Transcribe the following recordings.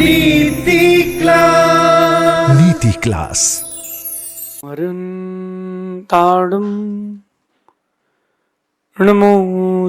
नीति क्लास। नीति क्लास। ताड़म नमो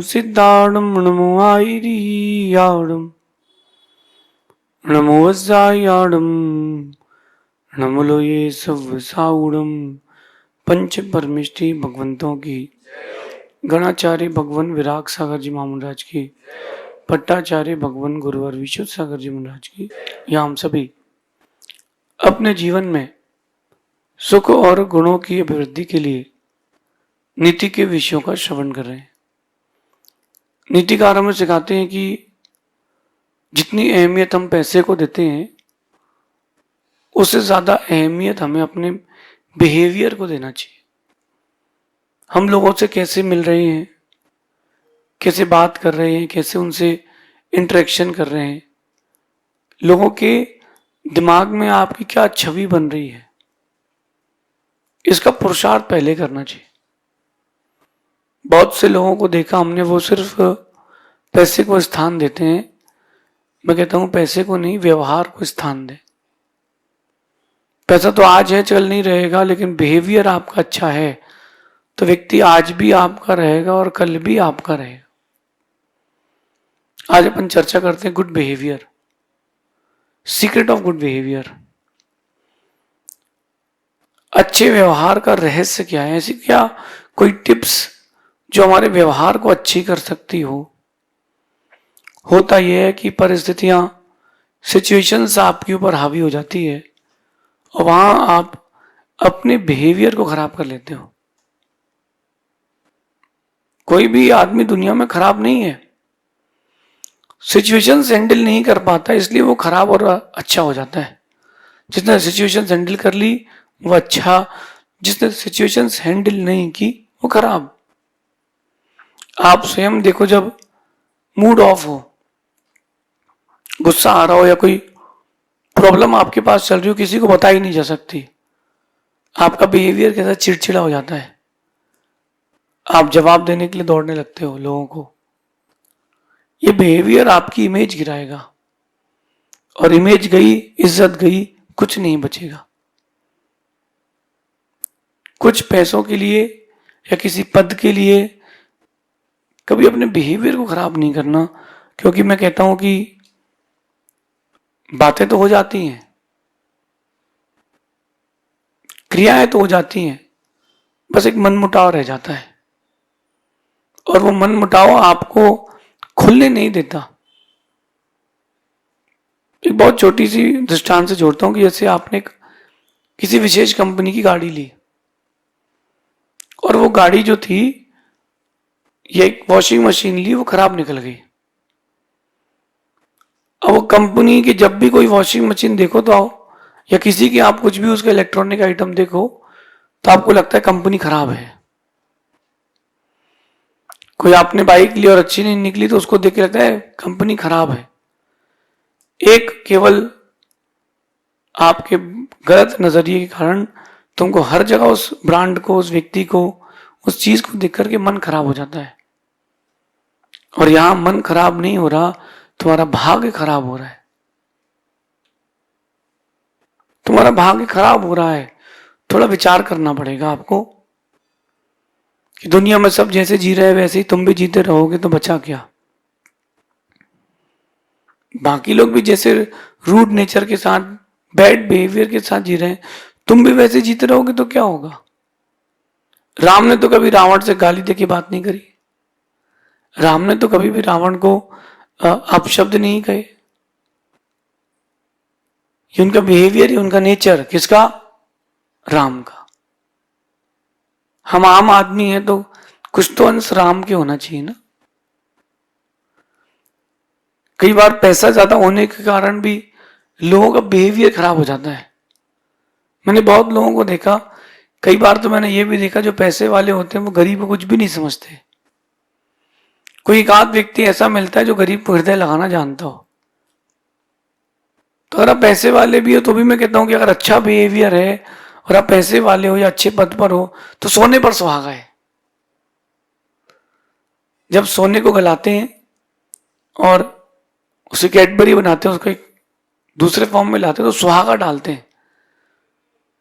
सिद्धाड़म नमो आयरियाड़म नमो वज्रायाड़म नमो लोये सब साउड़म। पंच परमिष्टि भगवंतों की, गणाचार्य भगवान विराग सागर जी महाराज की, पट्टाचार्य भगवान गुरुवर विशुद्ध सागर जी महाराज की, या हम सभी अपने जीवन में सुख और गुणों की अभिवृद्धि के लिए नीति के विषयों का श्रवण कर रहे हैं। नीतिकार हमें सिखाते हैं कि जितनी अहमियत हम पैसे को देते हैं उससे ज्यादा अहमियत हमें अपने बिहेवियर को देना चाहिए। हम लोगों से कैसे मिल रहे हैं, कैसे बात कर रहे हैं, कैसे उनसे इंटरेक्शन कर रहे हैं, लोगों के दिमाग में आपकी क्या छवि बन रही है, इसका पुरुषार्थ पहले करना चाहिए। बहुत से लोगों को देखा हमने, वो सिर्फ पैसे को स्थान देते हैं। मैं कहता हूं पैसे को नहीं, व्यवहार को स्थान दें। पैसा तो आज है, चल नहीं रहेगा, लेकिन बिहेवियर आपका अच्छा है तो व्यक्ति आज भी आपका रहेगा और कल भी आपका रहेगा। आज अपन चर्चा करते हैं good behaviour, secret of good behaviour. अच्छे व्यवहार का रहस्य क्या है? ऐसी क्या कोई टिप्स जो हमारे व्यवहार को अच्छी कर सकती हो? होता यह है कि परिस्थितियां, सिचुएशंस आपके ऊपर हावी हो जाती है और वहां आप अपने बिहेवियर को खराब कर लेते हो। कोई भी आदमी दुनिया में खराब नहीं है, सिचुएशंस हैंडल नहीं कर पाता, इसलिए वो खराब और अच्छा हो जाता है। जिसने सिचुएशंस हैंडल कर ली वो अच्छा, जिसने सिचुएशंस हैंडल नहीं की वो खराब। आप स्वयं देखो, जब मूड ऑफ हो, गुस्सा आ रहा हो या कोई प्रॉब्लम आपके पास चल रही हो, किसी को बता ही नहीं जा सकती, आपका बिहेवियर कैसा चिड़चिड़ा हो जाता है। आप जवाब देने के लिए दौड़ने लगते हो लोगों को। ये बिहेवियर आपकी इमेज गिराएगा, और इमेज गई, इज्जत गई, कुछ नहीं बचेगा। कुछ पैसों के लिए या किसी पद के लिए कभी अपने बिहेवियर को खराब नहीं करना, क्योंकि मैं कहता हूं कि बातें तो हो जाती हैं, क्रियाएं तो हो जाती हैं, बस एक मनमुटाव रह जाता है, और वो मनमुटाव आपको खुलने नहीं देता। एक बहुत छोटी सी दृष्टांत से जोड़ता हूं कि जैसे आपने किसी विशेष कंपनी की गाड़ी ली, और वो गाड़ी जो थी, ये एक वॉशिंग मशीन ली, वो खराब निकल गई। अब वो कंपनी की जब भी कोई वॉशिंग मशीन देखो तो आओ, या किसी की आप कुछ भी उसका इलेक्ट्रॉनिक आइटम देखो तो आपको लगता है कंपनी खराब है। कोई आपने बाइक ली और अच्छी नहीं निकली तो उसको देख के लगता है कंपनी खराब है। एक केवल आपके गलत नजरिए के कारण तुमको हर जगह उस ब्रांड को, उस व्यक्ति को, उस चीज को देख करके मन खराब हो जाता है। और यहां मन खराब नहीं हो रहा, तुम्हारा भाग्य खराब हो रहा है। तुम्हारा भाग्य खराब हो रहा है। थोड़ा विचार करना पड़ेगा आपको कि दुनिया में सब जैसे जी रहे हैं वैसे ही तुम भी जीते रहोगे तो बचा क्या। बाकी लोग भी जैसे रूड नेचर के साथ, बैड बिहेवियर के साथ जी रहे हैं, तुम भी वैसे जीते रहोगे तो क्या होगा। राम ने तो कभी रावण से गाली दे के बात नहीं करी, राम ने तो कभी भी रावण को अपशब्द नहीं कहे। ये उनका बिहेवियर, ये उनका नेचर, किसका? राम का। हम आम आदमी हैं तो कुछ तो अंश राम के होना चाहिए ना। कई बार पैसा ज्यादा होने के कारण भी लोगों का बिहेवियर खराब हो जाता है। मैंने बहुत लोगों को देखा, कई बार तो मैंने ये भी देखा जो पैसे वाले होते हैं वो गरीब को कुछ भी नहीं समझते। कोई एक आध व्यक्ति ऐसा मिलता है जो गरीब को हृदय लगाना जानता हो। तो अगर आप पैसे वाले भी हो तो भी मैं कहता हूं कि अगर अच्छा बिहेवियर है और आप पैसे वाले हो या अच्छे पद पर हो तो सोने पर सुहागा है। जब सोने को गलाते हैं और उसे कैडबरी बनाते हैं, उसको एक दूसरे फॉर्म में लाते हैं तो सुहागा डालते हैं।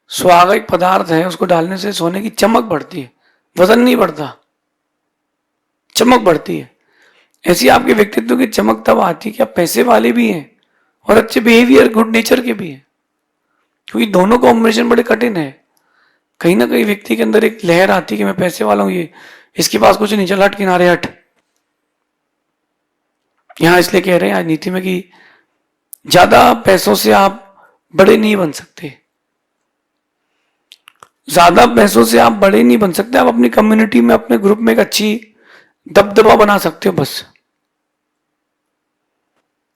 सुहागा एक पदार्थ है, उसको डालने से सोने की चमक बढ़ती है, वजन नहीं बढ़ता, चमक बढ़ती है। ऐसी आपके व्यक्तित्व की चमक तब आती है कि आप पैसे वाले भी हैं और अच्छे बिहेवियर, गुड नेचर के भी हैं, क्योंकि दोनों कॉम्बिनेशन बड़े कठिन है। कहीं ना कहीं व्यक्ति के अंदर एक लहर आती है कि मैं पैसे वाला हूं, ये इसके पास कुछ नहीं, चल हट किनारे हट। यहां इसलिए कह रहे हैं आज नीति में कि ज्यादा पैसों से आप बड़े नहीं बन सकते, ज्यादा पैसों से आप बड़े नहीं बन सकते। आप अपनी कम्युनिटी में, अपने ग्रुप में एक अच्छी दबदबा बना सकते हो बस,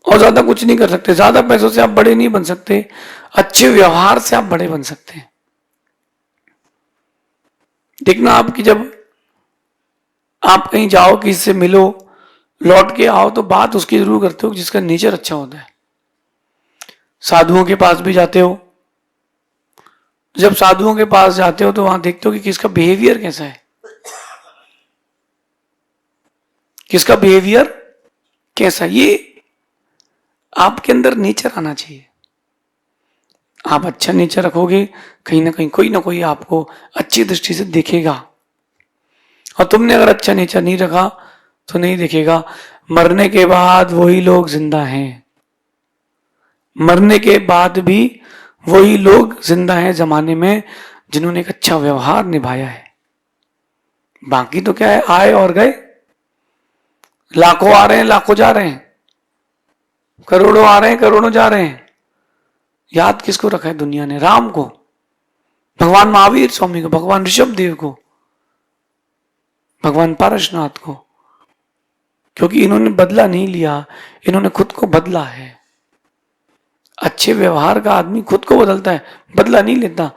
और ज्यादा कुछ नहीं कर सकते। ज्यादा पैसों से आप बड़े नहीं बन सकते, अच्छे व्यवहार से आप बड़े बन सकते हैं। देखना आपकी, जब आप कहीं जाओ, किसी से मिलो, लौट के आओ, तो बात उसकी जरूर करते हो जिसका नेचर अच्छा होता है। साधुओं के पास भी जाते हो, जब साधुओं के पास जाते हो तो वहां देखते हो कि किसका बिहेवियर कैसा है, किसका बिहेवियर कैसा। ये आपके अंदर नेचर आना चाहिए। आप अच्छा नेचर रखोगे, कहीं ना कहीं कोई ना कोई आपको अच्छी दृष्टि से देखेगा, और तुमने अगर अच्छा नेचर नहीं रखा तो नहीं देखेगा। मरने के बाद वही लोग जिंदा हैं, मरने के बाद भी वही लोग जिंदा हैं जमाने में जिन्होंने एक अच्छा व्यवहार निभाया है। बाकी तो क्या है, आए और गए, लाखों आ रहे हैं, लाखों जा रहे हैं, करोड़ों आ रहे हैं, करोड़ों जा रहे हैं। याद किसको रखा है दुनिया ने? राम को, भगवान महावीर स्वामी को, भगवान ऋषभ देव को, भगवान पारसनाथ को, क्योंकि इन्होंने बदला नहीं लिया, इन्होंने खुद को बदला है। अच्छे व्यवहार का आदमी खुद को बदलता है, बदला नहीं लेता।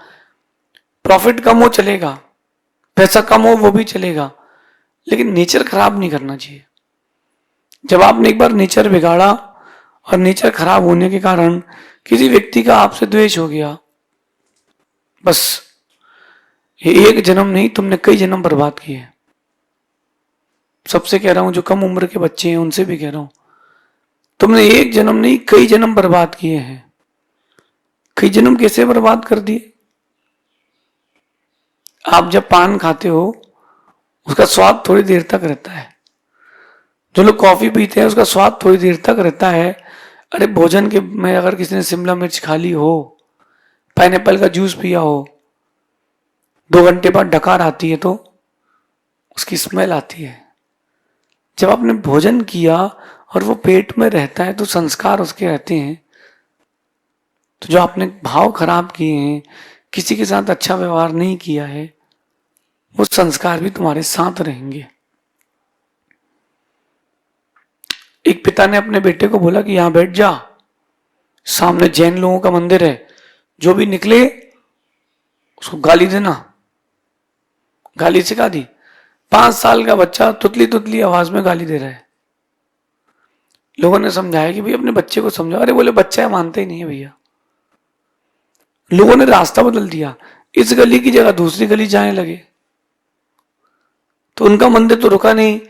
प्रॉफिट कम हो चलेगा, पैसा कम हो वो भी चलेगा, लेकिन नेचर खराब नहीं करना चाहिए। जब आपने एक बार नेचर बिगाड़ा और नेचर खराब होने के कारण किसी व्यक्ति का आपसे द्वेष हो गया, बस ये एक जन्म नहीं, तुमने कई जन्म बर्बाद किए। सबसे कह रहा हूं, जो कम उम्र के बच्चे हैं उनसे भी कह रहा हूं, तुमने एक जन्म नहीं कई जन्म बर्बाद किए हैं। कई जन्म कैसे बर्बाद कर दिए? आप जब पान खाते हो उसका स्वाद थोड़ी देर तक रहता है, जो लोग कॉफी पीते हैं उसका स्वाद थोड़ी देर तक रहता है। अरे भोजन के में अगर किसी ने शिमला मिर्च खा ली हो, पाइनएप्पल का जूस पिया हो, 2 घंटे बाद डकार आती है तो उसकी स्मेल आती है। जब आपने भोजन किया और वो पेट में रहता है तो संस्कार उसके रहते हैं। तो जो आपने भाव खराब किए हैं, किसी के साथ अच्छा व्यवहार नहीं किया है, वो संस्कार भी तुम्हारे साथ रहेंगे। एक पिता ने अपने बेटे को बोला कि यहां बैठ जा, सामने जैन लोगों का मंदिर है, जो भी निकले उसको गाली देना। गाली सिखा दी। 5 साल का बच्चा तुतली तुतली आवाज में गाली दे रहा है। लोगों ने समझाया कि भाई अपने बच्चे को समझाओ। अरे बोले बच्चा है, मानते ही नहीं है भैया। लोगों ने रास्ता बदल दिया, इस गली की जगह दूसरी गली जाने लगे। तो उनका मंदिर तो रुका नहीं,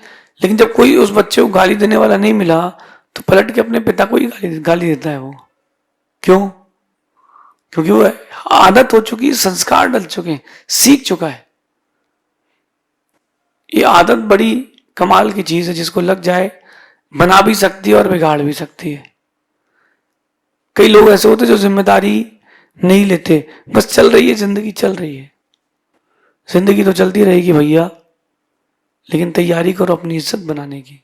लेकिन जब कोई उस बच्चे को गाली देने वाला नहीं मिला तो पलट के अपने पिता को ही गाली देता है वो। क्यों? क्योंकि वो आदत हो चुकी है, संस्कार डल चुके हैं, सीख चुका है। ये आदत बड़ी कमाल की चीज है, जिसको लग जाए बना भी सकती है और बिगाड़ भी सकती है। कई लोग ऐसे होते जो जिम्मेदारी नहीं लेते, बस चल रही है जिंदगी, चल रही है जिंदगी, तो चलती रहेगी भैया, लेकिन तैयारी करो अपनी इज्जत बनाने की।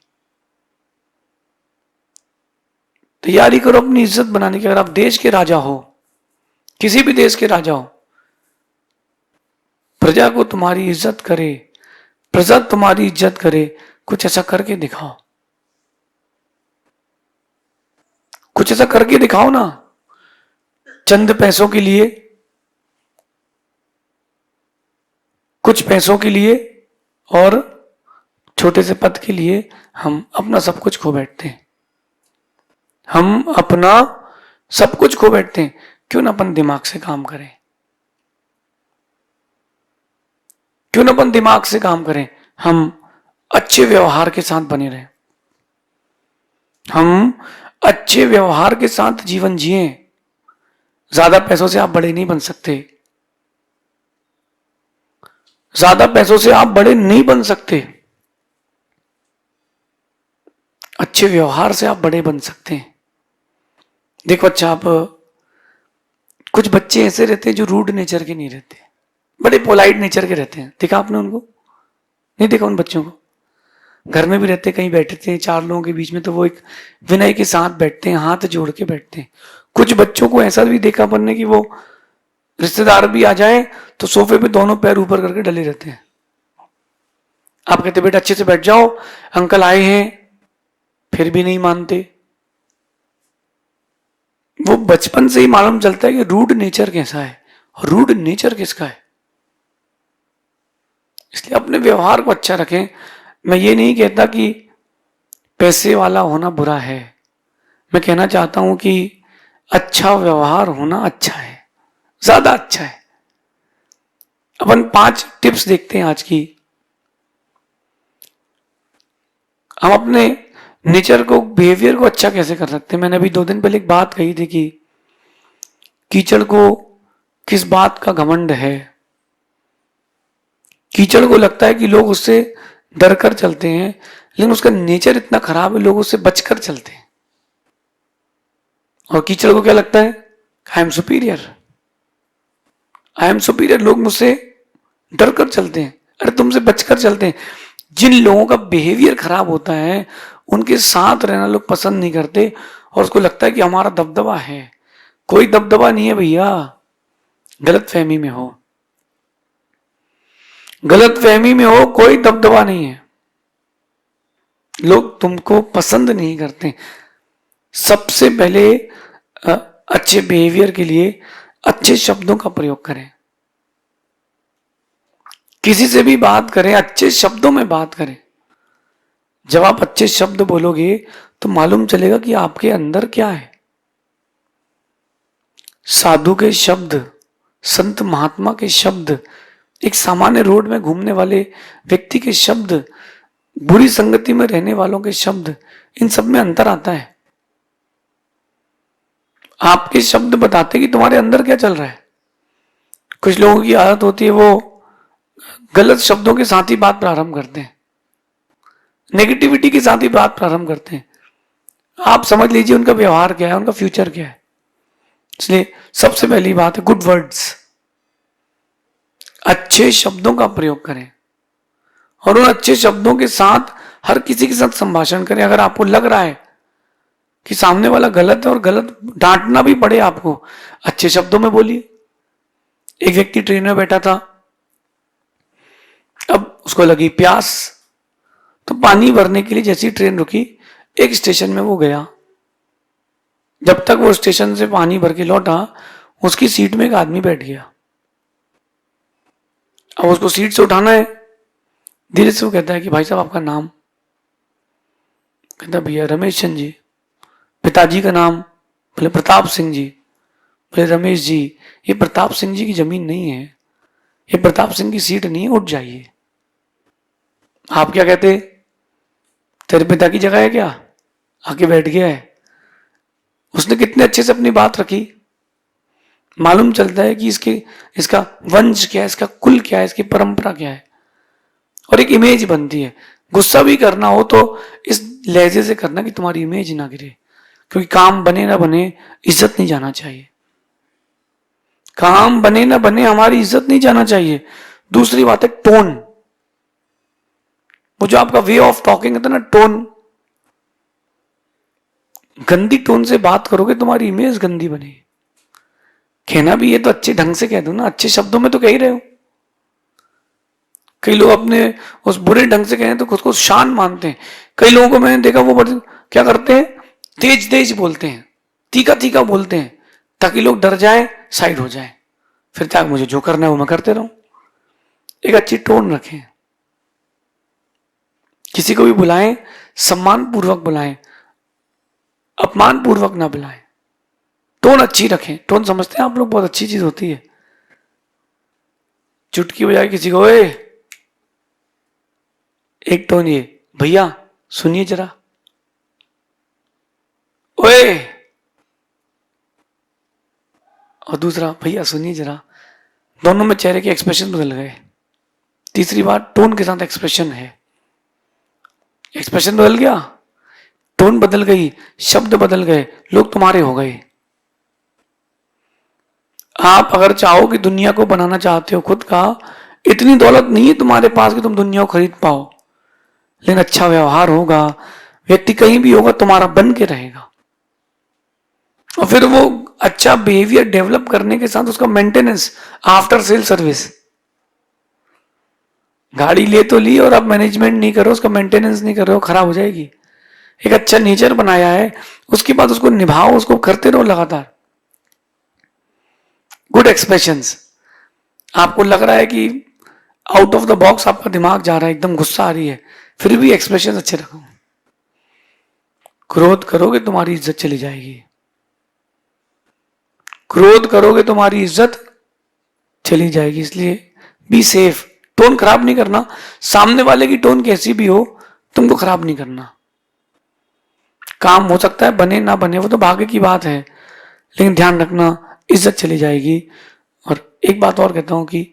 तैयारी करो अपनी इज्जत बनाने की। अगर आप देश के राजा हो, किसी भी देश के राजा हो, प्रजा को तुम्हारी इज्जत करे, प्रजा तुम्हारी इज्जत करे, कुछ ऐसा करके दिखाओ। कुछ ऐसा करके दिखाओ ना। चंद पैसों के लिए, कुछ पैसों के लिए और छोटे से पद के लिए हम अपना सब कुछ खो बैठते हैं। हम अपना सब कुछ खो बैठते हैं। क्यों ना अपन दिमाग से काम करें? क्यों ना अपन दिमाग से काम करें? हम अच्छे व्यवहार के साथ बने रहें, हम अच्छे व्यवहार के साथ जीवन जिएं। ज्यादा पैसों से आप बड़े नहीं बन सकते, ज्यादा पैसों से आप बड़े नहीं बन सकते। अच्छे व्यवहार से आप बड़े बन सकते हैं। देखो अच्छा, आप कुछ बच्चे ऐसे रहते हैं जो रूड नेचर के नहीं रहते, बड़े पोलाइट नेचर के रहते हैं। देखा आपने उनको? नहीं देखा उन बच्चों को? घर में भी रहते, कहीं बैठते हैं चार लोगों के बीच में तो वो एक विनय के साथ बैठते हैं, हाथ जोड़ के बैठते हैं। कुछ बच्चों को ऐसा भी देखा अपन ने कि वो रिश्तेदार भी आ जाए तो सोफे पे दोनों पैर ऊपर करके डले रहते हैं। आप कहते बेटा अच्छे से बैठ जाओ, अंकल आए हैं, फिर भी नहीं मानते। वो बचपन से ही मालूम चलता है कि रूड नेचर कैसा है और रूड नेचर किसका है। इसलिए अपने व्यवहार को अच्छा रखें। मैं ये नहीं कहता कि पैसे वाला होना बुरा है, मैं कहना चाहता हूं कि अच्छा व्यवहार होना अच्छा है, ज्यादा अच्छा है। अपन 5 टिप्स देखते हैं आज की। हम अपने नेचर को, बिहेवियर को अच्छा कैसे कर सकते हैं। मैंने अभी 2 दिन पहले एक बात कही थी कि कीचड़ को किस बात का घमंड है। कीचड़ को लगता है कि लोग उससे डर कर चलते हैं, लेकिन उसका नेचर इतना खराब है लोग उससे बचकर चलते हैं। और कीचड़ को क्या लगता है? I am superior, I am superior, लोग मुझसे डर कर चलते हैं, अरे तुमसे बचकर चलते हैं। जिन लोगों का बिहेवियर खराब होता है उनके साथ रहना लोग पसंद नहीं करते और उसको लगता है कि हमारा दबदबा है। कोई दबदबा नहीं है भैया, गलत फहमी में हो, गलत फहमी में हो, कोई दबदबा नहीं है। लोग तुमको पसंद नहीं करते। सबसे पहले अच्छे बिहेवियर के लिए अच्छे शब्दों का प्रयोग करें। किसी से भी बात करें अच्छे शब्दों में बात करें। जब आप अच्छे शब्द बोलोगे तो मालूम चलेगा कि आपके अंदर क्या है। साधु के शब्द, संत महात्मा के शब्द, एक सामान्य रोड में घूमने वाले व्यक्ति के शब्द, बुरी संगति में रहने वालों के शब्द, इन सब में अंतर आता है। आपके शब्द बताते कि तुम्हारे अंदर क्या चल रहा है। कुछ लोगों की आदत होती है वो गलत शब्दों के साथ ही बात प्रारंभ करते हैं, नेगेटिविटी के साथ ही बात प्रारंभ करते हैं। आप समझ लीजिए उनका व्यवहार क्या है, उनका फ्यूचर क्या है। इसलिए सबसे पहली बात है गुड वर्ड्स, अच्छे शब्दों का प्रयोग करें और उन अच्छे शब्दों के साथ हर किसी के साथ संभाषण करें। अगर आपको लग रहा है कि सामने वाला गलत है और गलत डांटना भी पड़े आपको, अच्छे शब्दों में बोलिए। एक व्यक्ति ट्रेन में बैठा था, अब उसको लगी प्यास, तो पानी भरने के लिए जैसी ट्रेन रुकी एक स्टेशन में वो गया। जब तक वो स्टेशन से पानी भर के लौटा उसकी सीट में एक आदमी बैठ गया। अब उसको सीट से उठाना है, धीरे से वो कहता है कि भाई साहब आपका नाम? कहता भैया रमेश चंद जी। पिताजी का नाम? बोले प्रताप सिंह जी। बोले रमेश जी, ये प्रताप सिंह जी की जमीन नहीं है, ये प्रताप सिंह की सीट नहीं है, उठ जाइए। आप क्या कहते? तेरे पिता की जगह है क्या? आके बैठ गया है। उसने कितने अच्छे से अपनी बात रखी। मालूम चलता है कि इसका वंश क्या है, इसका कुल क्या है, इसकी परंपरा क्या है, और एक इमेज बनती है। गुस्सा भी करना हो तो इस लहजे से करना कि तुम्हारी इमेज ना गिरे, क्योंकि काम बने ना बने इज्जत नहीं जाना चाहिए। काम बने ना बने हमारी इज्जत नहीं जाना चाहिए। दूसरी बात है टोन। वो जो आपका वे ऑफ टॉकिंग है ना, टोन, गंदी टोन से बात करोगे तुम्हारी इमेज गंदी बनेगी। कहना भी ये तो अच्छे ढंग से कह दो ना, अच्छे शब्दों में तो कह ही रहे हो। कई लोग अपने उस बुरे ढंग से कहें तो खुद को शान मानते हैं। कई लोगों को मैंने देखा वो क्या करते हैं, तेज तेज बोलते हैं, तीखा तीखा बोलते हैं, ताकि लोग डर जाए, साइड हो जाए, फिर क्या मुझे जो करना है वो मैं करते रहूं। एक अच्छी टोन रखें। किसी को भी बुलाएं सम्मान पूर्वक बुलाएं, अपमान पूर्वक ना बुलाएं। टोन अच्छी रखें। टोन समझते हैं आप लोग, बहुत अच्छी चीज होती है। चुटकी बजाए किसी को, ए, एक टोन ये, भैया सुनिए जरा, ओए, और दूसरा भैया सुनिए जरा, दोनों में चेहरे के एक्सप्रेशन बदल गए। तीसरी बात, टोन के साथ एक्सप्रेशन है, एक्सप्रेशन बदल गया, टोन बदल गई, शब्द बदल गए, लोग तुम्हारे हो गए। आप अगर चाहो कि दुनिया को बनाना चाहते हो खुद का, इतनी दौलत नहीं है तुम्हारे पास कि तुम दुनिया को खरीद पाओ, लेकिन अच्छा व्यवहार होगा, व्यक्ति कहीं भी होगा तुम्हारा बन के रहेगा। और फिर वो अच्छा बिहेवियर डेवलप करने के साथ उसका मेंटेनेंस, आफ्टर सेल सर्विस। गाड़ी ले तो ली और आप मैनेजमेंट नहीं करो, उसका मेंटेनेंस नहीं कर रहे हो, खराब हो जाएगी। एक अच्छा नेचर बनाया है, उसके बाद उसको निभाओ, उसको करते रहो लगातार। गुड एक्सप्रेशंस, आपको लग रहा है कि आउट ऑफ द बॉक्स आपका दिमाग जा रहा है, एकदम गुस्सा आ रही है, फिर भी एक्सप्रेशन अच्छे रखो। क्रोध करोगे तुम्हारी इज्जत चली जाएगी, क्रोध करोगे तुम्हारी इज्जत चली जाएगी। इसलिए बी सेफ, टोन खराब नहीं करना, सामने वाले की टोन कैसी भी हो तुमको खराब नहीं करना। काम हो सकता है बने ना बने, वो तो भाग्य की बात है, लेकिन ध्यान रखना इज्जत चली जाएगी। और एक बात और कहता हूं कि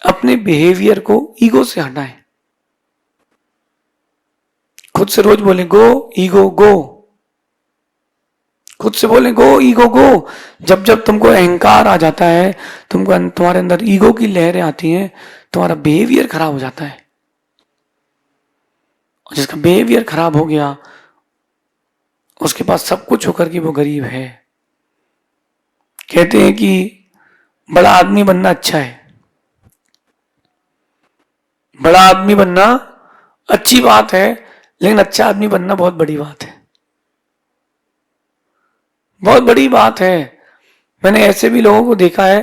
अपने बिहेवियर को ईगो से हटाएं। खुद से रोज बोलें गो ईगो गो, खुद से बोलें गो ईगो गो। जब जब तुमको अहंकार आ जाता है, तुमको तुम्हारे अंदर ईगो की लहरें आती हैं, तुम्हारा बिहेवियर खराब हो जाता है। और जिसका बिहेवियर खराब हो गया, उसके पास सब कुछ होकर के वो गरीब है। कहते हैं कि बड़ा आदमी बनना अच्छा है, बड़ा आदमी बनना अच्छी बात है, लेकिन अच्छा आदमी बनना बहुत बड़ी बात है, बहुत बड़ी बात है। मैंने ऐसे भी लोगों को देखा है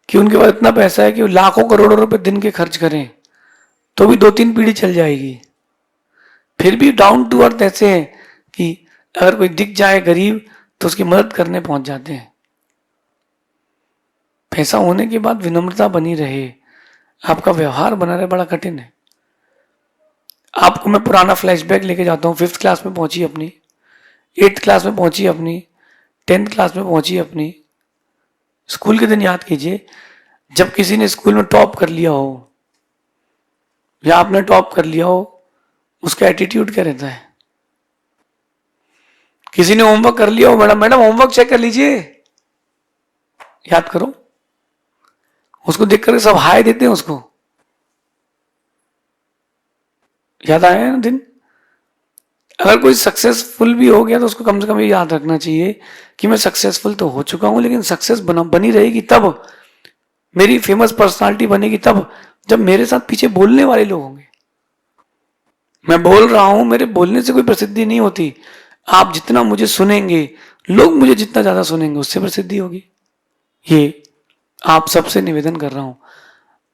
कि उनके पास इतना पैसा है कि वो लाखों करोड़ों रुपए दिन के खर्च करें तो भी 2-3 पीढ़ी चल जाएगी, फिर भी डाउन टू अर्थ ऐसे हैं कि अगर कोई दिख जाए गरीब तो उसकी मदद करने पहुंच जाते हैं। पैसा होने के बाद विनम्रता बनी रहे, आपका व्यवहार बना रहे, बड़ा कठिन है। आपको मैं पुराना फ्लैशबैक लेके जाता हूँ। 5th क्लास में पहुंची अपनी, 8th क्लास में पहुंची अपनी, 10th क्लास में पहुंची अपनी। स्कूल के दिन याद कीजिए, जब किसी ने स्कूल में टॉप कर लिया हो या आपने टॉप कर लिया हो, उसका एटीट्यूड क्या रहता है। किसी ने होमवर्क कर लिया हो, मैडम मैडम होमवर्क चेक कर लीजिए, याद करो, उसको देख कर सब हाय देते हैं उसको। याद आया ना दिन। अगर कोई सक्सेसफुल भी हो गया तो उसको कम से कम ये याद रखना चाहिए कि मैं सक्सेसफुल तो हो चुका हूं, लेकिन सक्सेस बनी रहेगी तब, मेरी फेमस पर्सनालिटी बनेगी तब, जब मेरे साथ पीछे बोलने वाले लोग होंगे। मैं बोल रहा हूं, मेरे बोलने से कोई प्रसिद्धि नहीं होती। आप जितना मुझे सुनेंगे, लोग मुझे जितना ज्यादा सुनेंगे, उससे प्रसिद्धि होगी। ये आप सबसे निवेदन कर रहा हूं।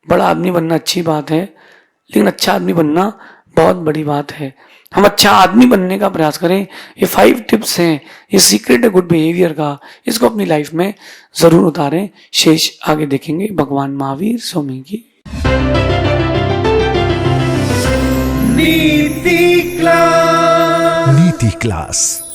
बड़ा आदमी बनना अच्छी बात है, लेकिन अच्छा आदमी बनना बहुत बड़ी बात है। हम अच्छा आदमी बनने का प्रयास करें। ये 5 टिप्स हैं, ये सीक्रेट है गुड बिहेवियर का, इसको अपनी लाइफ में जरूर उतारें। शेष आगे देखेंगे। भगवान महावीर स्वामी की नीति क्लास। नीति क्लास।